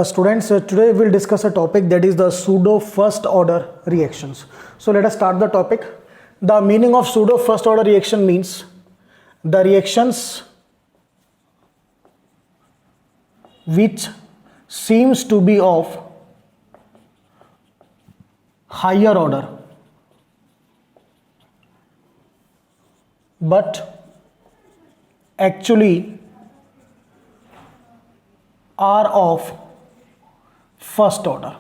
Students, today we'll discuss a topic that is the pseudo first order reactions. So let us start the topic. The meaning of pseudo first order reaction means the reactions which seems to be of higher order but actually are of first order.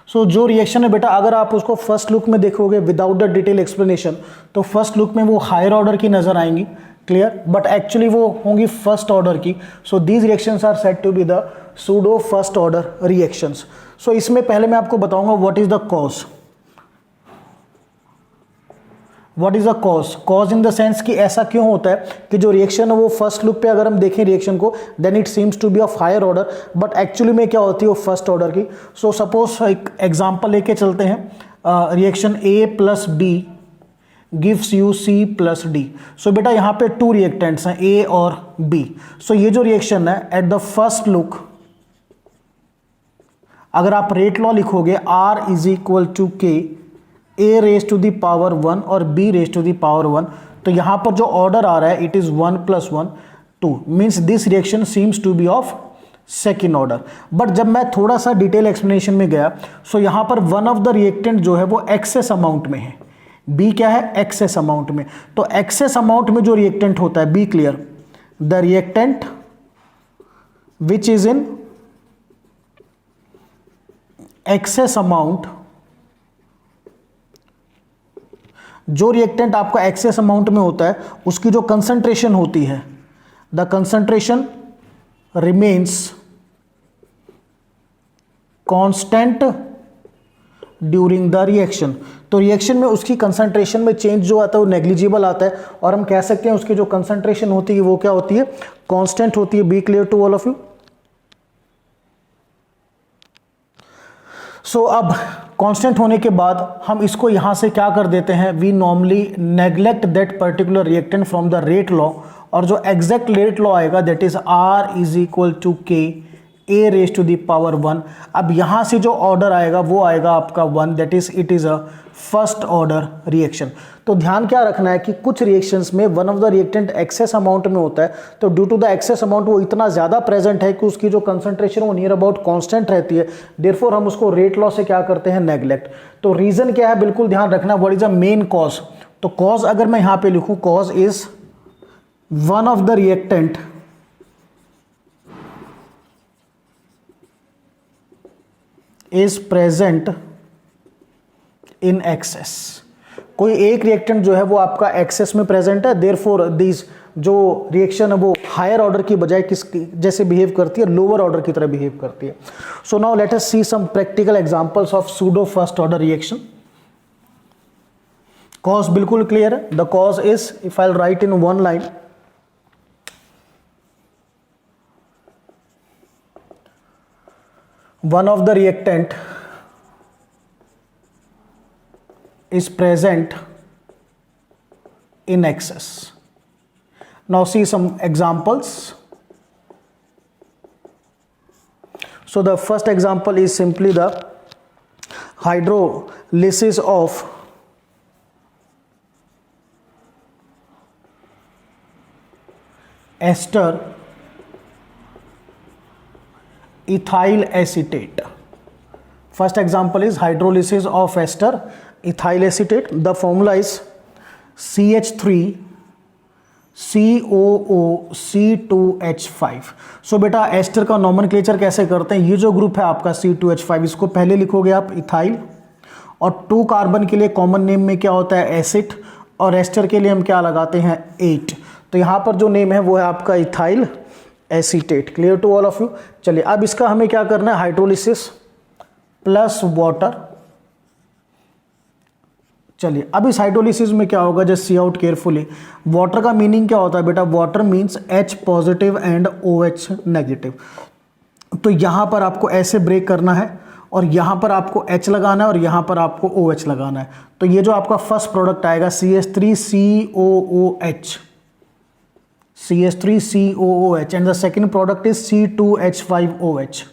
So जो reaction है बेटा, अगर आप उसको first look में देखोगे without the detail explanation, तो first look में वो हायर ऑर्डर की नजर आएंगी, क्लियर, बट एक्चुअली वो होंगी फर्स्ट ऑर्डर की. So these reactions are said to be the pseudo first order reactions. So इसमें पहले मैं आपको बताऊंगा what is the cause. What is the cause? Cause in the sense कि ऐसा क्यों होता है कि जो रिएक्शन है वो फर्स्ट लुक पे अगर हम देखें रिएक्शन को, then it seems to be of higher order but actually में क्या होती है वो फर्स्ट ऑर्डर की. सो सपोज एक एग्जांपल लेके चलते हैं. Reaction A plus B gives you C plus D. So बेटा यहाँ पे टू रिएक्टेंट्स हैं, ए और बी. सो ये जो रिएक्शन है एट द फर्स्ट लुक, अगर आप रेट लॉ लिखोगे R is equal to K a raise to the power 1 और b raise to the power 1, तो यहां पर जो ऑर्डर आ रहा है it is 1 + 1 2, means this reaction seems to be of second order. But जब मैं थोड़ा सा डिटेल एक्सप्लेनेशन में गया, सो यहां पर वन ऑफ द रिएक्टेंट जो है वो एक्सेस अमाउंट में है. b क्या है? एक्सेस अमाउंट में. तो एक्सेस अमाउंट में जो रिएक्टेंट होता है, be clear, the reactant which is in excess amount, जो रिएक्टेंट आपका एक्सेस अमाउंट में होता है उसकी जो कंसंट्रेशन होती है, the concentration remains constant during the reaction. तो रिएक्शन में उसकी कंसंट्रेशन में चेंज जो आता है वो नेग्लिजिबल आता है, और हम कह सकते हैं उसकी जो कंसंट्रेशन होती है वो क्या होती है? कांस्टेंट होती है. Be clear to all of you? So अब कांस्टेंट होने के बाद हम इसको यहां से क्या कर देते हैं, we normally neglect that particular reactant from the rate law, और जो एग्जैक्ट रेट लॉ आएगा that is R is equal to K A raise to the power 1. अब यहां से जो ऑर्डर आएगा वो आएगा आपका 1, that is it is a first order reaction. तो ध्यान क्या रखना है कि कुछ रिएक्शंस में one of the reactant excess amount में होता है, तो due to the excess amount वो इतना ज्यादा प्रेजेंट है कि उसकी जो कंसंट्रेशन वो नियर अबाउट कांस्टेंट रहती है, देयरफॉर हम उसको रेट लॉ से क्या करते हैं? नेग्लेक्ट. तो रीजन क्या है बिल्कुल ध्यान रखना, what is a main cause. तो कॉज अगर मैं यहां पे लिखूं, cause is one of the reactant is present in access. कोई एक रिएक्टेंट जो है वो आपका एक्सेस में प्रेजेंट है, देयरफॉर दिस जो रिएक्शन है वो हायर ऑर्डर की बजाय किसकी जैसे बिहेव करती है? लोअर ऑर्डर की तरह बिहेव करती है. So now let us see some practical examples of pseudo first order reaction. Cause बिल्कुल क्लियर है. The cause is, if I write in one line, one of the reactant is present in excess. Now see some examples. So the first example is simply the hydrolysis of ester ethyl acetate. First example is hydrolysis of ester ethyl acetate. The formula is CH3 COO C2H5. सो बेटा ester का nomenclature कैसे करते हैं? ये जो group है आपका C2H5, इसको पहले लिखोगे आप इथाइल, और 2 कार्बन के लिए कॉमन नेम में क्या होता है? एसिड, और एस्टर के लिए हम क्या लगाते हैं? 8. तो यहां पर जो नेम है वो है आपका ethyl acetate. Clear to all of you? चलिए अब इसका हमें क्या करना है? Hydrolysis plus water. चलिए अब इस हाइड्रोलिसिस में क्या होगा? Just see out carefully. Water का मीनिंग क्या होता है बेटा? Water means H positive and OH negative. तो यहां पर आपको ऐसे ब्रेक करना है, और यहां पर आपको H लगाना है, और यहां पर आपको OH लगाना है. तो ये जो आपका फर्स्ट प्रोडक्ट आएगा CH3COOH, CH3COOH, and the second product is C2H5OH.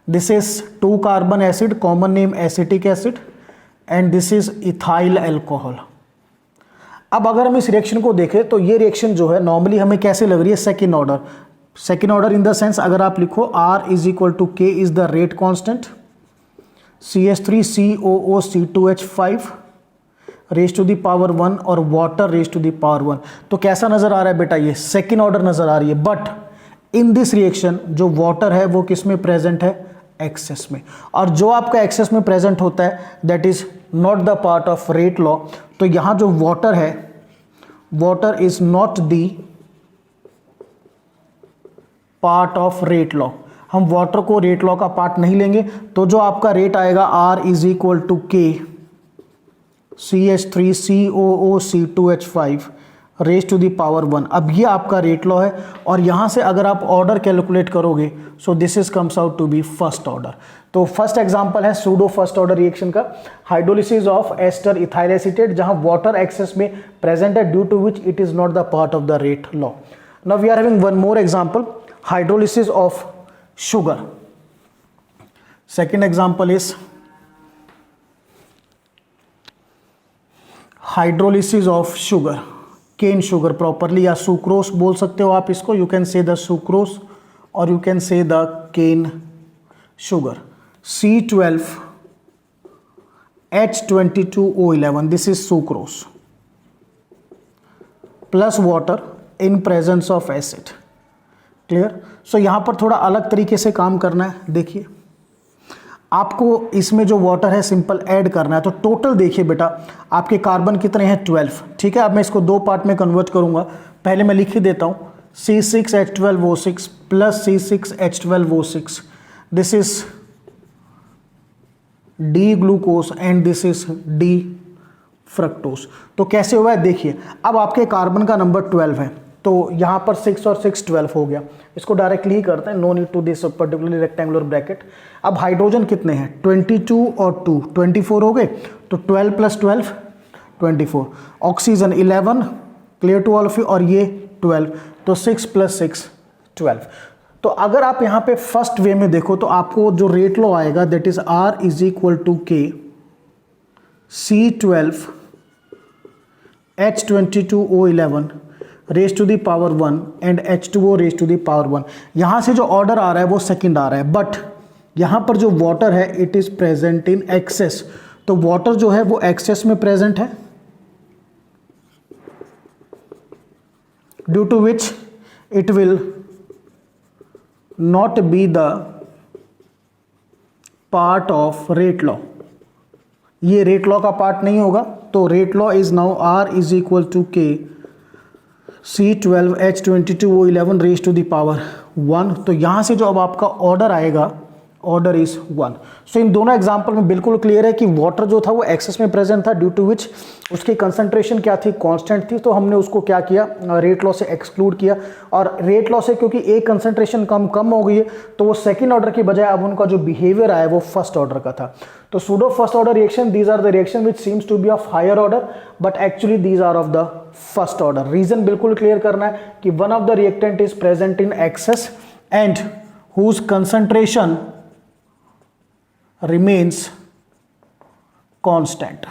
This is 2 carbon acid, common name acetic acid, and this is ethyl alcohol. अब अगर हम इस रिएक्शन को देखें तो ये रिएक्शन जो है नॉर्मली हमें कैसे लग रही है, second order. Second order in the sense अगर आप लिखो R is equal to K is the rate constant, CH3COO2H5 raise to the power 1 और water raise to the power 1। तो कैसा नजर आ रहा है बेटा, ये सेकेंड ऑर्डर नजर आ रही है। बट इन दिस रिएक्शन जो वाटर है वो किस में प्रेजेंट है, एक्सेस में। और जो आपका एक्सेस में प्रेजेंट होता है that is not the part of rate law. तो यहां जो वाटर है, water is not the part of rate law. हम वाटर को रेट लॉ का पार्ट नहीं लेंगे। तो जो आपका रेट आएगा R is equal to K CH3COO2H5 raise to the power 1। अब ये आपका रेट लॉ है और यहां से अगर आप ऑर्डर कैलकुलेट करोगे so this is comes out to be first order. तो फर्स्ट एग्जांपल है सूडो फर्स्ट ऑर्डर रिएक्शन का, hydrolysis of ester ethyl acetate, जहां वाटर एक्सेस में प्रेजेंट है due to which it is not the part of the rate law. Now we are having one more example, hydrolysis of sugar. Second example is hydrolysis of sugar, cane sugar properly, या sucrose बोल सकते हो आप इसको, you can say the sucrose or you can say the cane sugar, C12H22O11, this is sucrose plus water in presence of acid. Clear. So यहां पर थोड़ा अलग तरीके से काम करना है। देखिए आपको इसमें जो वाटर है सिंपल ऐड करना है। तो टोटल देखिए बेटा आपके कार्बन कितने हैं, 12। ठीक है, अब मैं इसको 2 पार्ट में कन्वर्ट करूंगा। पहले मैं लिख ही देता हूं, C6H12O6 plus C6H12O6, this is D glucose and this is D fructose. तो कैसे हुआ है देखिए, अब आपके कार्बन का नंबर 12 है तो यहां पर 6 और 6 12 हो गया। इसको डायरेक्टली ही करते हैं, no need to this particularly rectangular bracket. अब हाइड्रोजन कितने हैं, 22 और 2 24 हो गए, तो 12 plus 12 24। Oxygen 11, clear to all of you, और ये 12, तो 6 प्लस 6 12। तो अगर आप यहां पे फर्स्ट वे में देखो तो आपको जो रेट लॉ आएगा that is R is equal to K C12H22O11 raise to the power 1 and H2O raise to the power 1। यहां से जो ऑर्डर आ रहा है वो सेकंड आ रहा है, बट यहां पर जो वाटर है it is present in excess. तो वाटर जो है वो एक्सेस में प्रेजेंट है due to which it will not be the part of rate law. ये रेट लॉ का पार्ट नहीं होगा। तो rate law is now R is equal to K C12H22O11 raise to the power 1। तो यहां से जो अब आपका ऑर्डर आएगा, ऑर्डर इज 1। सो इन दोनों एग्जांपल में बिल्कुल क्लियर है कि वाटर जो था वो एक्सेस में प्रेजेंट था ड्यू टू विच उसकी कंसंट्रेशन क्या थी, कांस्टेंट थी। तो हमने उसको क्या किया, रेट लॉ से एक्सक्लूड किया। और रेट लॉ से क्योंकि एक कंसंट्रेशन कम हो गई है तो वो सेकेंड ऑर्डर की बजाय अब उनका जो बिहेवियर आया वो फर्स्ट ऑर्डर का था। तो pseudo first order reaction, these are the reaction which seems to be of higher order but actually these are of the first order. Reason बिल्कुल क्लियर करना है कि one of the reactant is present in excess and whose concentration remains constant.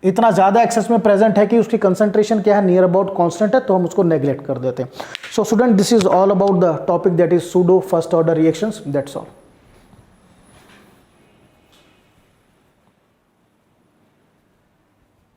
इतना ज्यादा access में present है कि उसकी कंसंट्रेशन क्या है, नियर अबाउट कांस्टेंट है, तो हम उसको नेग्लेक्ट कर देते हैं। So student, this is all about the topic that is pseudo first order reactions. That's all.